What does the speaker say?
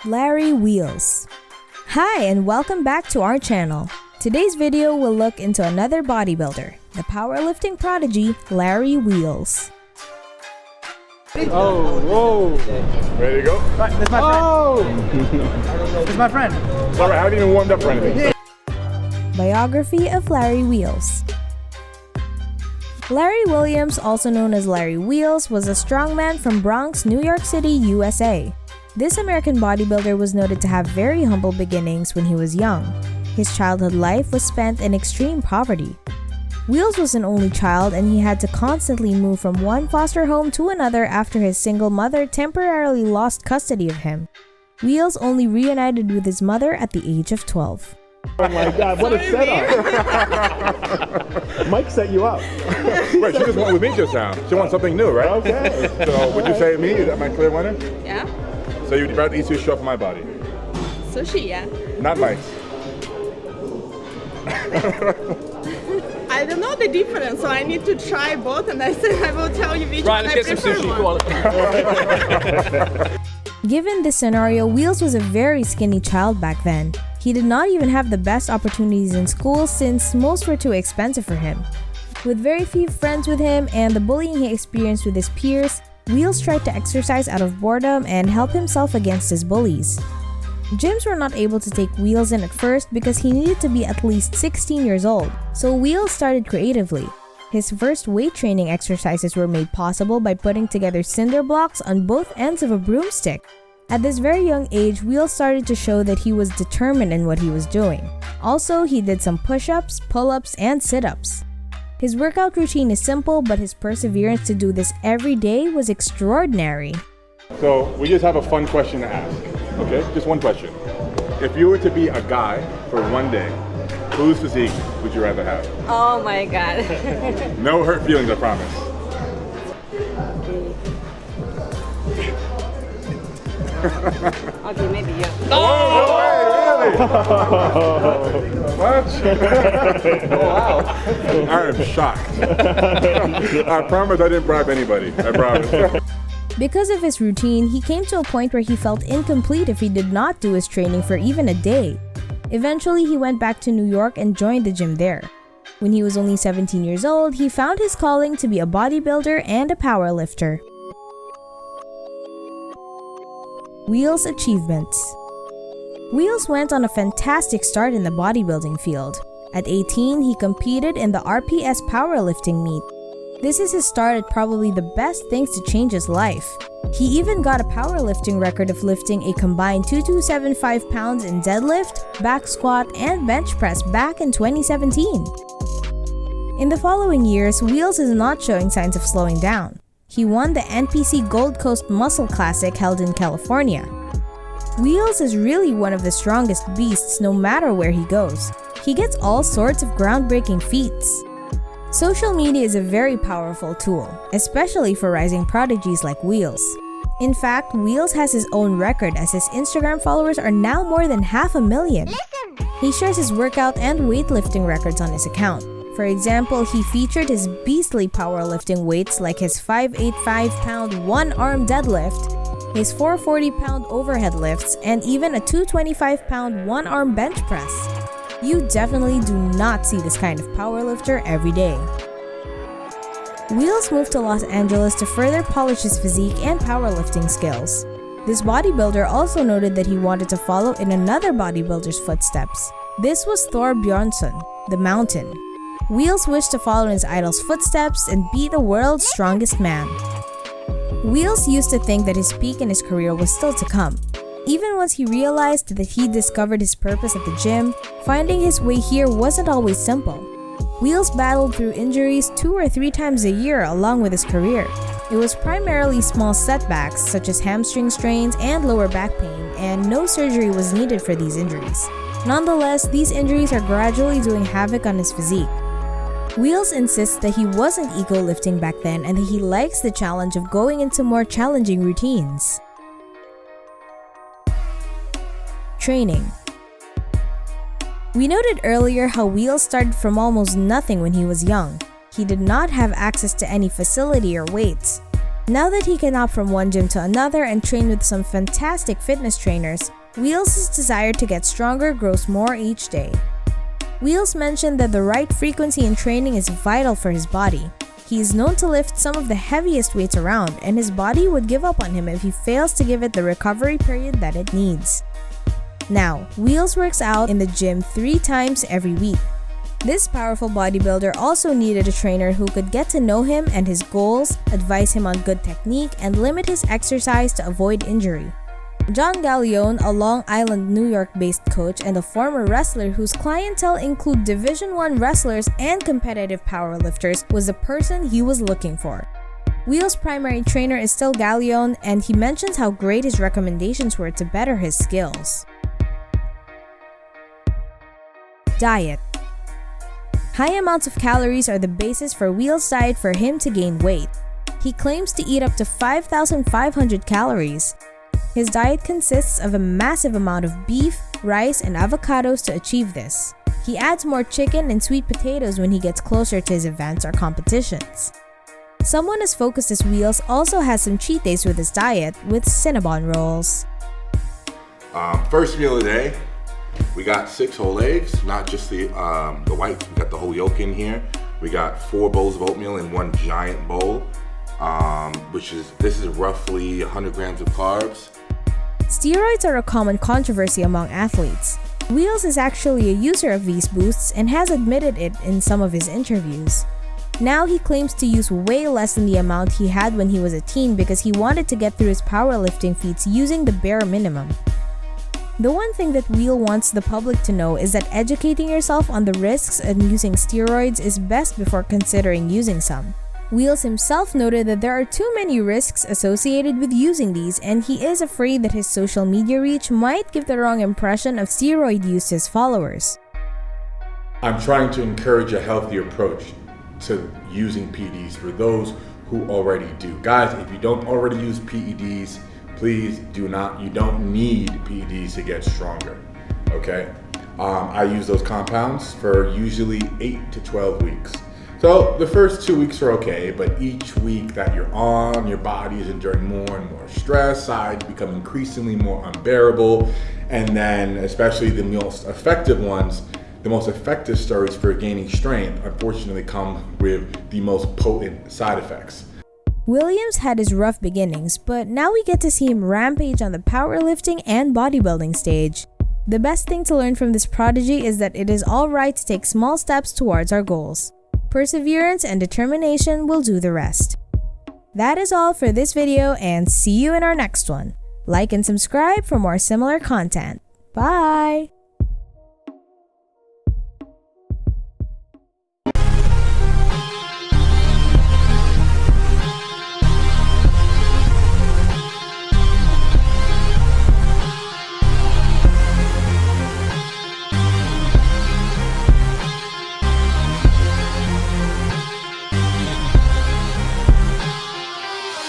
Larry Wheels. Hi and welcome back to our channel. Today's video will look into another bodybuilder, the powerlifting prodigy Larry Wheels. Oh, whoa. Ready to go? Right, that's my friend. Oh! That's my friend. Sorry, I haven't even warmed up for anything. Biography of Larry Wheels. Larry Williams, also known as Larry Wheels, was a strongman from Bronx, New York City, USA. This American bodybuilder was noted to have very humble beginnings when he was young. His childhood life was spent in extreme poverty. Wheels was an only child and he had to constantly move from one foster home to another after his single mother temporarily lost custody of him. Wheels only reunited with his mother at the age of 12. Oh my God, what a setup! Mike set you up. Wait, she just went with me just now. She wants something new, right? Okay. So would you say me? Is that my clear winner? Yeah. So you'd rather eat sushi off my body? Sushi, yeah. Not Mike's. I don't know the difference, so I need to try both, and I said I will tell you which one I prefer. Given this scenario, Wheels was a very skinny child back then. He did not even have the best opportunities in school since most were too expensive for him. With very few friends with him and the bullying he experienced with his peers, Wheels tried to exercise out of boredom and help himself against his bullies. Gyms were not able to take Wheels in at first because he needed to be at least 16 years old, so Wheels started creatively. His first weight training exercises were made possible by putting together cinder blocks on both ends of a broomstick. At this very young age, Wheels started to show that he was determined in what he was doing. Also, he did some push-ups, pull-ups, and sit-ups. His workout routine is simple, but his perseverance to do this every day was extraordinary. So we just have a fun question to ask, okay? Just one question. If you were to be a guy for one day, whose physique would you rather have? Oh my God. No hurt feelings, I promise. Okay, maybe you. Oh, really? What? Oh, wow. I am shocked. I promise I didn't bribe anybody. I promise. Because of his routine, he came to a point where he felt incomplete if he did not do his training for even a day. Eventually, he went back to New York and joined the gym there. When he was only 17 years old, he found his calling to be a bodybuilder and a powerlifter. Wheels' achievements. Wheels went on a fantastic start in the bodybuilding field. At 18, he competed in the RPS powerlifting meet. This is his start at probably the best things to change his life. He even got a powerlifting record of lifting a combined 2275 pounds in deadlift, back squat, and bench press back in 2017. In the following years, Wheels is not showing signs of slowing down. He won the NPC Gold Coast Muscle Classic held in California. Wheels is really one of the strongest beasts no matter where he goes. He gets all sorts of groundbreaking feats. Social media is a very powerful tool, especially for rising prodigies like Wheels. In fact, Wheels has his own record as his Instagram followers are now more than 500,000. He shares his workout and weightlifting records on his account. For example, he featured his beastly powerlifting weights like his 585-pound one-arm deadlift, his 440-pound overhead lifts, and even a 225-pound one-arm bench press. You definitely do not see this kind of powerlifter every day. Wheels moved to Los Angeles to further polish his physique and powerlifting skills. This bodybuilder also noted that he wanted to follow in another bodybuilder's footsteps. This was Thor Bjornsson, the Mountain. Wheels wished to follow in his idol's footsteps and be the world's strongest man. Wheels used to think that his peak in his career was still to come. Even once he realized that he discovered his purpose at the gym, finding his way here wasn't always simple. Wheels battled through injuries 2 or 3 times a year along with his career. It was primarily small setbacks such as hamstring strains and lower back pain, and no surgery was needed for these injuries. Nonetheless, these injuries are gradually doing havoc on his physique. Wheels insists that he wasn't ego-lifting back then and that he likes the challenge of going into more challenging routines. Training. We noted earlier how Wheels started from almost nothing when he was young. He did not have access to any facility or weights. Now that he can hop from one gym to another and train with some fantastic fitness trainers, Wheels' desire to get stronger grows more each day. Wheels mentioned that the right frequency in training is vital for his body. He is known to lift some of the heaviest weights around, and his body would give up on him if he fails to give it the recovery period that it needs. Now, Wheels works out in the gym 3 times every week. This powerful bodybuilder also needed a trainer who could get to know him and his goals, advise him on good technique, and limit his exercise to avoid injury. John Gallione, a Long Island, New York-based coach and a former wrestler whose clientele include Division I wrestlers and competitive powerlifters, was the person he was looking for. Wheels' primary trainer is still Gallione, and he mentions how great his recommendations were to better his skills. Diet. High amounts of calories are the basis for Wheels' diet for him to gain weight. He claims to eat up to 5,500 calories. His diet consists of a massive amount of beef, rice, and avocados to achieve this. He adds more chicken and sweet potatoes when he gets closer to his events or competitions. Someone as focused as Wheels also has some cheat days with his diet, with Cinnabon rolls. First meal of the day, we got 6 whole eggs, not just the whites. We got the whole yolk in here. We got 4 bowls of oatmeal in one giant bowl, this is roughly 100 grams of carbs. Steroids are a common controversy among athletes. Wheels is actually a user of these boosts and has admitted it in some of his interviews. Now he claims to use way less than the amount he had when he was a teen because he wanted to get through his powerlifting feats using the bare minimum. The one thing that Wheel wants the public to know is that educating yourself on the risks in using steroids is best before considering using some. Wheels himself noted that there are too many risks associated with using these, and he is afraid that his social media reach might give the wrong impression of steroid use to his followers. I'm trying to encourage a healthier approach to using PEDs for those who already do. Guys, if you don't already use PEDs, please do not. You don't need PEDs to get stronger, okay? I use those compounds for usually 8 to 12 weeks. So the first 2 weeks are okay, but each week that you're on, your body is enduring more and more stress, sides become increasingly more unbearable, and then especially the most effective ones, the most effective steroids for gaining strength, unfortunately come with the most potent side effects. Williams had his rough beginnings, but now we get to see him rampage on the powerlifting and bodybuilding stage. The best thing to learn from this prodigy is that it is alright to take small steps towards our goals. Perseverance and determination will do the rest. That is all for this video, and see you in our next one. Like and subscribe for more similar content. Bye!